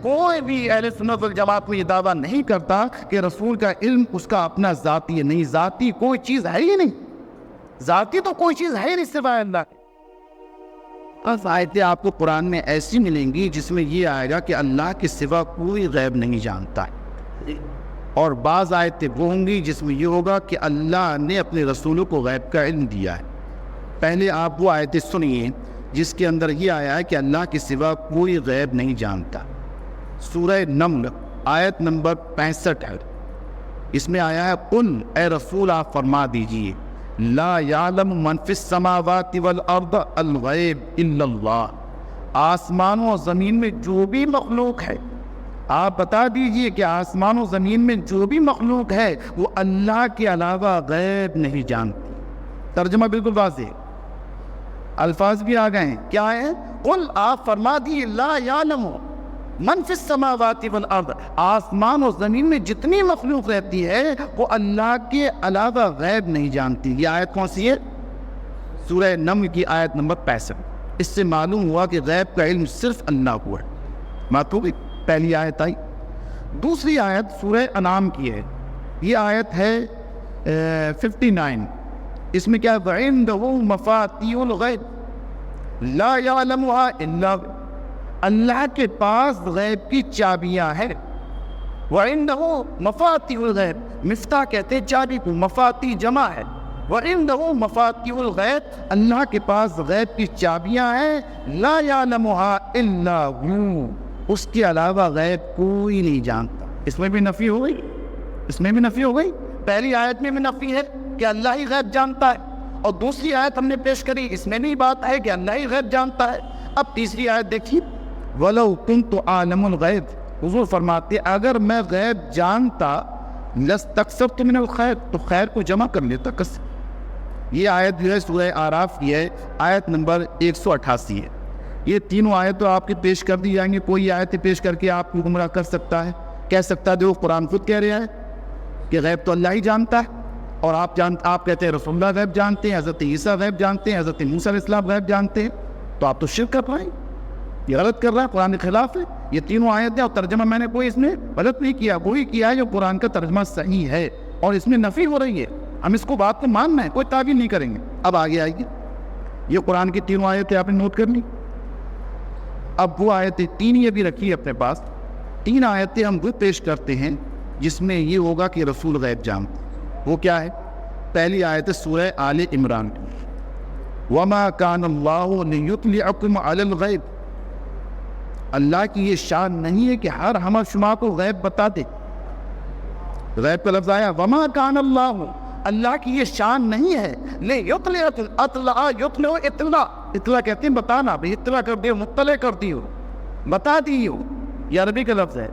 کوئی بھی اہل سنت والجماعت میں یہ دعویٰ نہیں کرتا کہ رسول کا علم اس کا اپنا ذاتی ہے. نہیں، ذاتی کوئی چیز ہے ہی نہیں. ذاتی تو کوئی چیز ہے ہی نہیں سوائے اللہ کے. اب آیتیں آپ کو قرآن میں ایسی ملیں گی جس میں یہ آئے گا کہ اللہ کے سوا کوئی غیب نہیں جانتا ہے، اور بعض آیتیں وہ ہوں گی جس میں یہ ہوگا کہ اللہ نے اپنے رسولوں کو غیب کا علم دیا ہے. پہلے آپ وہ آیتیں سنیے جس کے اندر یہ آیا ہے کہ اللہ کے سوا کوئی غیب نہیں جانتا. سورہ نمل آیت نمبر 65 ہے. اس میں آیا ہے قل، اے رسول آپ فرما دیجئے، لا یعلم من فی السماوات والارض الغیب الا اللہ. آسمانوں اور زمین میں جو بھی مخلوق ہے، آپ بتا دیجئے کہ آسمان و زمین میں جو بھی مخلوق ہے وہ اللہ کے علاوہ غیب نہیں جانتی. ترجمہ بالکل واضح ہے، الفاظ بھی آ گئے ہیں. کیا ہے؟ قل، آپ فرما دیجئے، لا یعلم من فی السماوات والارض، آسمان و زمین میں جتنی مخلوق رہتی ہے وہ اللہ کے علاوہ غیب نہیں جانتی. یہ آیت کون سی ہے؟ سورہ نمل کی آیت نمبر 65. اس سے معلوم ہوا کہ غیب کا علم صرف اللہ کو ہے. ماتوب پہلی آیت آئی. دوسری آیت سورہ انعام کی ہے. یہ آیت ہے 59. اس میں کیا؟ وَعِندَهُ مَفَاتِيحُ الْغَیْبِ لَا يَعْلَمُهَا إِلَّا هُوَ، اللہ کے پاس غیب کی چابیاں ہیں. وَعِندَهُ مَفَاتِحُ الْغَیْبِ، مفتاح کہتے ہیں چابی کو، مفاتیح جمع ہے. وَعِندَهُ مَفَاتِحُ الْغَیْبِ، اللہ کے پاس غیب کی چابیاں ہیں. لَا يَعْلَمُهَا إِلَّا هُوَ، اس کے علاوہ غیب کوئی نہیں جانتا. اس میں بھی نفی ہو گئی، اس میں بھی نفی ہو گئی. پہلی آیت میں بھی نفی ہے کہ اللہ ہی غیب جانتا ہے، اور دوسری آیت ہم نے پیش کری اس میں بھی بات ہے کہ اللہ ہی غیب جانتا ہے. اب تیسری آیت دیکھیے، وَلَوْ كُنْتُ أَعْلَمُ الْغَيْبِ، حضور فرماتے اگر میں غیب جانتا لَاسْتَكْثَرْتُ مِنَ الْخَيْرِ، تو خیر کو جمع کر لیتا کس. یہ آیت جو ہے سورہ اعراف کی ہے، آیت نمبر 188 ہے. یہ تینوں آیتیں آپ کے پیش کر دی جائیں گے. کوئی آیتیں پیش کر کے آپ کو گمراہ کر سکتا ہے، کہہ سکتا ہے. دیکھو قرآن خود کہہ رہا ہے کہ غیب تو اللہ ہی جانتا ہے، اور آپ کہتے ہیں رسول اللہ غیب جانتے ہیں، حضرت عیسیٰ غیب جانتے ہیں، حضرت موسیٰ علیہ السلام غیب جانتے ہیں. تو آپ تو شرک کر رہے ہیں، یہ غلط کر رہا ہے، قرآن کے خلاف ہے. یہ تینوں آیتیں اور ترجمہ میں نے کوئی اس میں غلط نہیں کیا، وہی کیا ہے جو قرآن کا ترجمہ صحیح ہے، اور اس میں نفی ہو رہی ہے. ہم اس کو بات کو ماننا ہے، کوئی تعویل نہیں کریں گے. اب آگے آئیے، یہ قرآن کی تینوں آیتیں آپ نے نوٹ کر لی. اب وہ آیتیں تین یہ بھی رکھی اپنے پاس. تین آیتیں ہم وہ پیش کرتے ہیں جس میں یہ ہوگا کہ رسول غیب جانتے. وہ کیا ہے؟ پہلی آیت سورہ آل عمران، وَمَا كَانَ اللَّهُ لِيُطْلِعَكُمْ عَلَى الْغَيْبِ، اللہ کی یہ شان نہیں ہے کہ ہر ہم شما کو غیب بتا دے. غیب کا لفظ آیا وَمَا كَانَ اللَّهُ، اللہ کی یہ شان نہیں ہے. لِيُطْلِعَكُمْ، اطلاع یطلع، اطلاع کہتے ہیں بتانا، بھئی اطلاع کر دیو، مطلع کر دیو، بتا دیو. یہ عربی کا لفظ ہے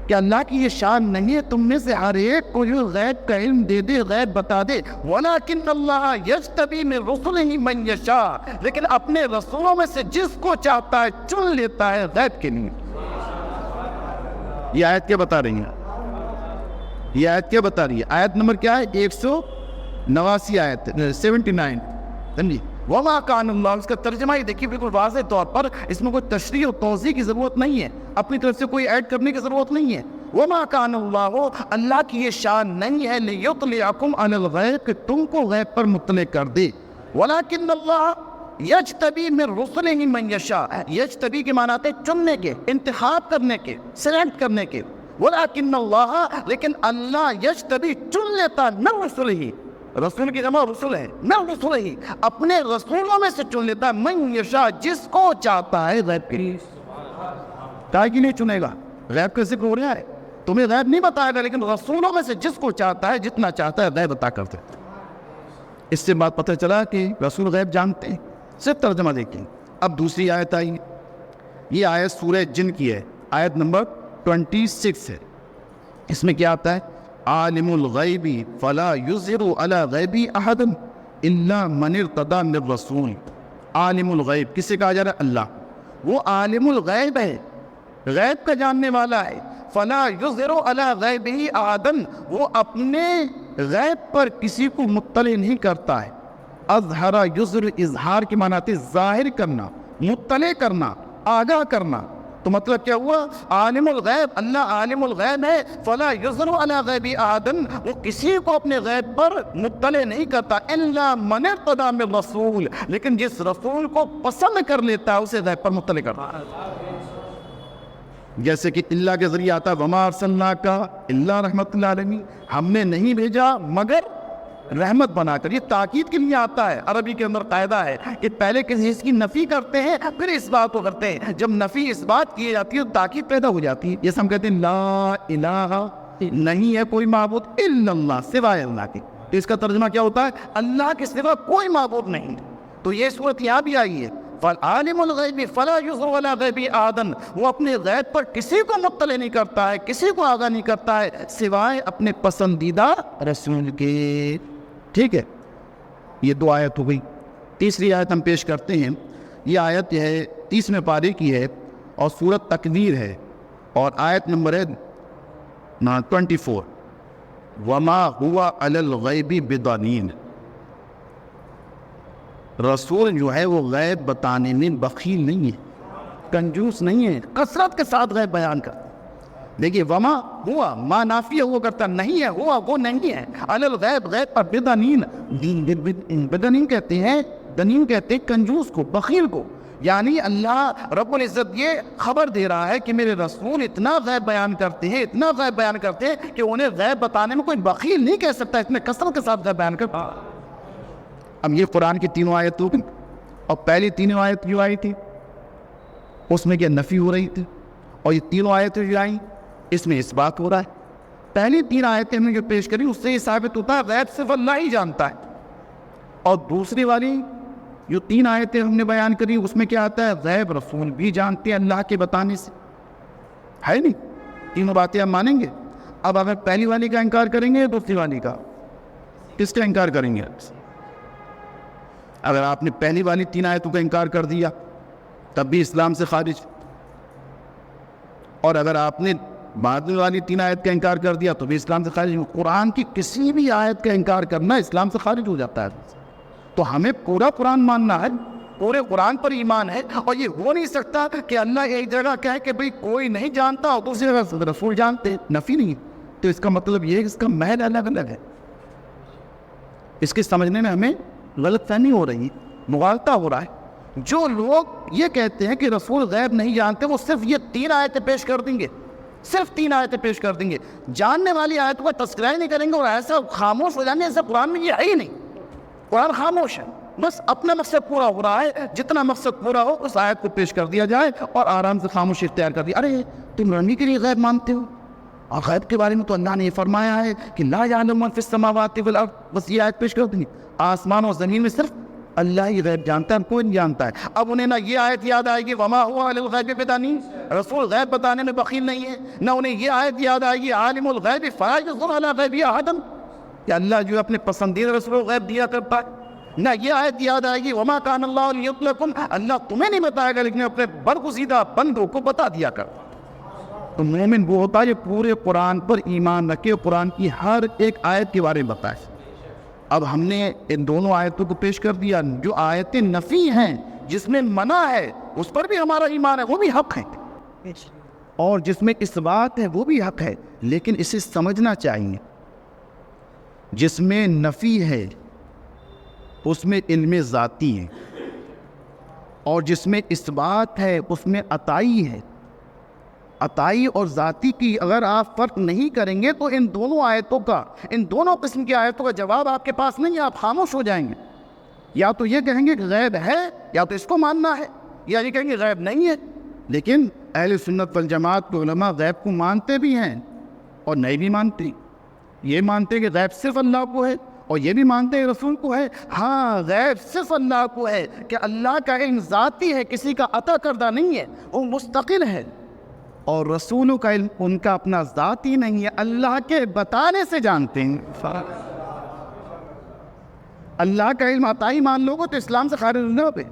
کہ اللہ کی یہ شان نہیں ہے تم میں سے ہر ایک کو جو غیب کا علم دے دے، غیب بتا دے. وَلَكِنَّ اللَّهَ يَجْتَبِي مِن رُسُلِهِ مَن يَشَاءُ، لیکن اپنے رسولوں میں سے جس کو چاہتا ہے چن لیتا ہے غیب کے لیے. یہ آیت کیا بتا رہی ہے؟ یہ آیت کیا بتا رہی ہے؟ آیت نمبر کیا ہے؟ 189 آیت 79. سمجھیے، وَمَا كَانَ اللَّهُ، اس کا ترجمہ ہی دیکھیے بالکل واضح طور پر. اس میں کوئی تشریح اور توضیح کی ضرورت نہیں ہے، اپنی طرف سے کوئی ایڈ کرنے کی ضرورت نہیں ہے. وَمَا كَانَ اللَّهُ، اللہ کی یہ شان نہیں ہے لِيُطْلِعَكُمْ عَلَى الْغَيْبِ، کہ تم کو غیب پر مطلع کر دے. وَلَكِنَّ اللَّهَ يَجْتَبِي مِن رُسُلِهِ مَن يَشَاءُ، يجتبی کے معنی آتے ہیں چننے کے، انتخاب کرنے کے، سلیکٹ کرنے کے. وَلَكِنَّ اللَّهَ، لیکن اللہ یجتبی چن لیتا مِن رُسُلِهِ، رسول کی جمع رسول ہے، مِن رُسُلِهِ، اپنے رسولوں میں سے چن لیتا ہے. مَن يَشَاءُ، جس کو چاہتا ہے غیب کے لیے. کائے کی نہیں چنے گا؟ غیب کا ذکر ہو رہا ہے، تمہیں غیب نہیں بتائے گا، لیکن رسولوں میں سے جس کو چاہتا ہے، جتنا چاہتا ہے غیب عطا کرتے. اس سے بات پتہ چلا کہ رسول غیب جانتے ہیں. صرف ترجمہ دیکھیں. اب دوسری آیت آئی، یہ آیت سورہ جن کی ہے، آیت نمبر 26 ہے. اس میں کیا آتا ہے؟ عالم الغیب فلا یظہر علی غیبی احد الا من ارتضی من رسول. عالم الغیب کسے کہا جا رہا ہے؟ اللہ. وہ عالم الغیب ہے، غیب کا جاننے والا ہے. فلا یظہر علی غیبہ احد، وہ اپنے غیب پر کسی کو مطلع نہیں کرتا ہے. اظہر یظہر، اظہار کے معنی آتے ظاہر کرنا، مطلع کرنا، آگاہ کرنا. تو مطلب کیا ہوا؟ عالم الغیب، اللہ عالم الغیب ہے، فلا یظہر علی غیب احد، وہ کسی کو اپنے غیب پر مطلع نہیں کرتا، الا من ارتضی من رسول، لیکن جس رسول کو پسند کر لیتا ہے اسے غیب پر مطلع کرتا ہے۔ جیسے کہ اللہ کے ذریعے آتا ہے وما ارسلناک الا رحمۃ للعالمین، ہم نے نہیں بھیجا مگر رحمت بنا کر، یہ تاکید کے لیے آتا ہے۔ عربی کے اندر قاعدہ ہے کہ پہلے کسی چیز کی نفی کرتے ہیں پھر اس بات کو کرتے ہیں، جب نفی اس بات کی جاتی ہے تو تاکید پیدا ہو جاتی ہے۔ جیسے ہم کہتے ہیں لا الہ، نہیں ہے کوئی معبود الا اللہ، سوائے اللہ کے، تو اس کا ترجمہ کیا ہوتا ہے؟ اللہ کے سوا کوئی معبود نہیں۔ تو یہ صورت یہاں بھی آئی ہے، عالم الغیب فلا یظہر علی غیب احد، وہ اپنے غیب پر کسی کو مطلع نہیں کرتا ہے، کسی کو آگاہ نہیں کرتا ہے سوائے اپنے پسندیدہ رسول کے۔ ٹھیک ہے، یہ دو آیت ہو گئی۔ تیسری آیت ہم پیش کرتے ہیں، یہ آیت ہے 30ویں پارے کی ہے اور سورت تکویر ہے، اور آیت نمبر ہے 24، وما ہوا علی الغیب بضنین، رسول جو ہے وہ غیب بتانے میں بخیل نہیں ہے، کنجوس نہیں ہے، کثرت کے ساتھ غیب بیان کرتا۔ دیکھیے وما ہوا، ما نافیہ ہوا کرتا نہیں ہے، ہوا وہ نہیں ہے، علی الغیب غیب پر بضنین، بضنین کہتے ہیں، دنین کہتے ہیں کنجوس کو، بخیل کو، یعنی اللہ رب العزت یہ خبر دے رہا ہے کہ میرے رسول اتنا غیب بیان کرتے ہیں، اتنا غیب بیان کرتے ہیں کہ انہیں غیب بتانے میں کوئی بخیل نہیں کہہ سکتا، اتنے کثرت کے ساتھ غیب بیان کرتا۔ اب یہ قرآن کی تینوں آیتوں کی، اور پہلی تینوں آیت جو آئی تھی اس میں کیا نفی ہو رہی تھی، اور یہ تینوں آیتیں جو آئیں اس میں اس بات ہو رہا ہے۔ پہلی تین آیتیں ہم نے جو پیش کری اس سے یہ ثابت ہوتا ہے غیب صرف اللہ ہی جانتا ہے، اور دوسری والی جو تین آیتیں ہم نے بیان کری اس میں کیا آتا ہے؟ غیب رسول بھی جانتے ہیں اللہ کے بتانے سے، ہے نہیں؟ تینوں باتیں ہم مانیں گے۔ اب اگر پہلی والی کا انکار کریں گے دوسری والی کا، کس کا انکار کریں گے؟ اگر آپ نے پہلی والی تین آیتوں کا انکار کر دیا تب بھی اسلام سے خارج، اور اگر آپ نے بعد والی تین آیت کا انکار کر دیا تو بھی اسلام سے خارج۔ قرآن کی کسی بھی آیت کا انکار کرنا اسلام سے خارج ہو جاتا ہے۔ تو ہمیں پورا قرآن ماننا ہے، پورے قرآن پر ایمان ہے، اور یہ ہو نہیں سکتا کہ اللہ ایک جگہ کہے کہ بھئی کوئی نہیں جانتا اور دوسری جگہ رسول جانتے، نفی نہیں۔ تو اس کا مطلب یہ ہے کہ اس کا محل الگ الگ ہے، اس کے سمجھنے میں ہمیں غلط فہمی ہو رہی ہے، مغالطہ ہو رہا ہے۔ جو لوگ یہ کہتے ہیں کہ رسول غیب نہیں جانتے وہ صرف یہ تین آیتیں پیش کر دیں گے، صرف تین آیتیں پیش کر دیں گے، جاننے والی آیتوں کا تذکرہ ہی نہیں کریں گے، اور ایسا خاموش ہو جانے ایسا قرآن میں یہ ہے ہی نہیں۔ قرآن خاموش ہے، بس اپنا مقصد پورا ہو رہا ہے، جتنا مقصد پورا ہو اس آیت کو پیش کر دیا جائے اور آرام سے خاموشی اختیار کر دیا۔ ارے تم رنگی کے لیے غیب مانتے ہو، اور غیب کے بارے میں تو اللہ نے یہ فرمایا ہے کہ لا یعلم من فی السماوات والارض، بس یہ آیت پیش کر دیں گے۔ آسمان اور زمین میں صرف اللہ ہی غیب جانتا ہے، کوئی نہیں جانتا ہے۔ اب انہیں نہ یہ آیت یاد آئے گی وما ہوا علی الغیب بضنین، رسول غیب بتانے میں بخیل نہیں ہے، نہ انہیں یہ آیت یاد آئے گی عالم الغیب فلا یظہر علی غیب احد، کہ اللہ جو اپنے پسندیدہ رسول کو غیب دیا کرتا ہے، نہ یہ آیت یاد آئے گی وما کان اللہ لیطلعکم، اللہ تمہیں نہیں بتائے گا لیکن اپنے برگزیدہ بندوں کو بتا دیا کر۔ تو مومن وہ ہوتا ہے جو پورے قرآن پر ایمان رکھے، قرآن کی ہر ایک آیت کے بارے میں بتائے۔ اب ہم نے ان دونوں آیتوں کو پیش کر دیا، جو آیتیں نفی ہیں جس میں منع ہے اس پر بھی ہمارا ایمان ہے، وہ بھی حق ہے، اور جس میں اثبات ہے وہ بھی حق ہے، لیکن اسے سمجھنا چاہیے۔ جس میں نفی ہے اس میں علم ذاتی ہے، اور جس میں اثبات ہے اس میں عطائی ہے۔ عطائی اور ذاتی کی اگر آپ فرق نہیں کریں گے تو ان دونوں آیتوں کا، ان دونوں قسم کی آیتوں کا جواب آپ کے پاس نہیں ہے، آپ خاموش ہو جائیں گے۔ یا تو یہ کہیں گے کہ غیب ہے، یا تو اس کو ماننا ہے، یا یہ کہیں گے غیب نہیں ہے۔ لیکن اہل سنت والجماعت کے علماء غیب کو مانتے بھی ہیں اور نہیں بھی مانتے، یہ مانتے کہ غیب صرف اللہ کو ہے، اور یہ بھی مانتے ہیں رسول کو ہے۔ ہاں غیب صرف اللہ کو ہے کہ اللہ کا علم ذاتی ہے، کسی کا عطا کردہ نہیں ہے، وہ مستقل ہے، اور رسولوں کا علم ان کا اپنا ذاتی نہیں ہے، اللہ کے بتانے سے جانتے ہیں۔ اللہ کا علم عطائی مان لوگے تو اسلام سے خارج ہو جاؤ گے۔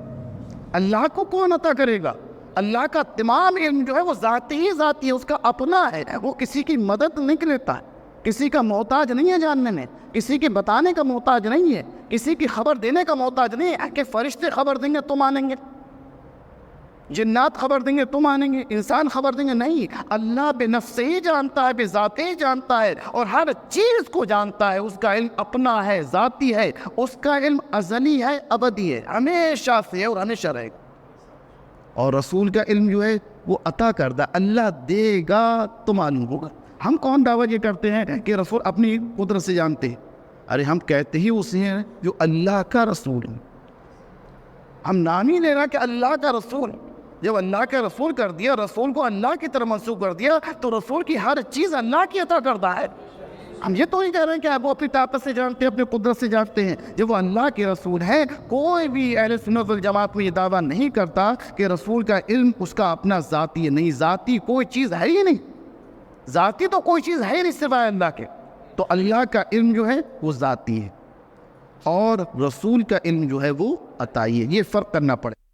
اللہ کو کون عطا کرے گا؟ اللہ کا تمام علم جو ہے وہ ذاتی ہی ذاتی ہے، اس کا اپنا ہے، وہ کسی کی مدد نہیں لیتا ہے، کسی کا محتاج نہیں ہے جاننے میں، کسی کے بتانے کا محتاج نہیں ہے، کسی کی خبر دینے کا محتاج نہیں ہے کہ فرشتے خبر دیں گے تو مانیں گے۔ جنات خبر دیں گے تو مانیں گے، انسان خبر دیں گے نہیں، اللہ بے نفس ہی جانتا ہے، بے ذات ہی جانتا ہے، اور ہر چیز کو جانتا ہے، اس کا علم اپنا ہے، ذاتی ہے، اس کا علم ازلی ہے، ابدی ہے، ہمیشہ سے اور ہمیشہ رہے گا۔ اور رسول کا علم جو ہے وہ عطا کردہ، اللہ دے گا تو معلوم ہوگا۔ ہم کون دعویٰ یہ کرتے ہیں کہ رسول اپنی قدرت سے جانتے ہیں؟ ارے ہم کہتے ہی اسے ہیں جو اللہ کا رسول ہے، ہم نام ہی لے رہا کہ اللہ کا رسول۔ جب اللہ کا رسول کر دیا، رسول کو اللہ کی طرف منسوب کر دیا، تو رسول کی ہر چیز اللہ کی عطا کردہ ہے۔ ہم یہ تو نہیں کہہ رہے ہیں کہ آپ وہ اپنی طاقت سے جانتے ہیں، اپنی قدرت سے جانتے ہیں۔ جب وہ اللہ کے رسول ہیں، کوئی بھی اہل سنت والجماعت میں یہ دعویٰ نہیں کرتا کہ رسول کا علم اس کا اپنا ذاتی ہے، نہیں، ذاتی کوئی چیز ہے ہی نہیں، ذاتی تو کوئی چیز ہے ہی نہیں سوائے اللہ کے۔ تو اللہ کا علم جو ہے وہ ذاتی ہے، اور رسول کا علم جو ہے وہ عطائی ہے، یہ فرق کرنا پڑے۔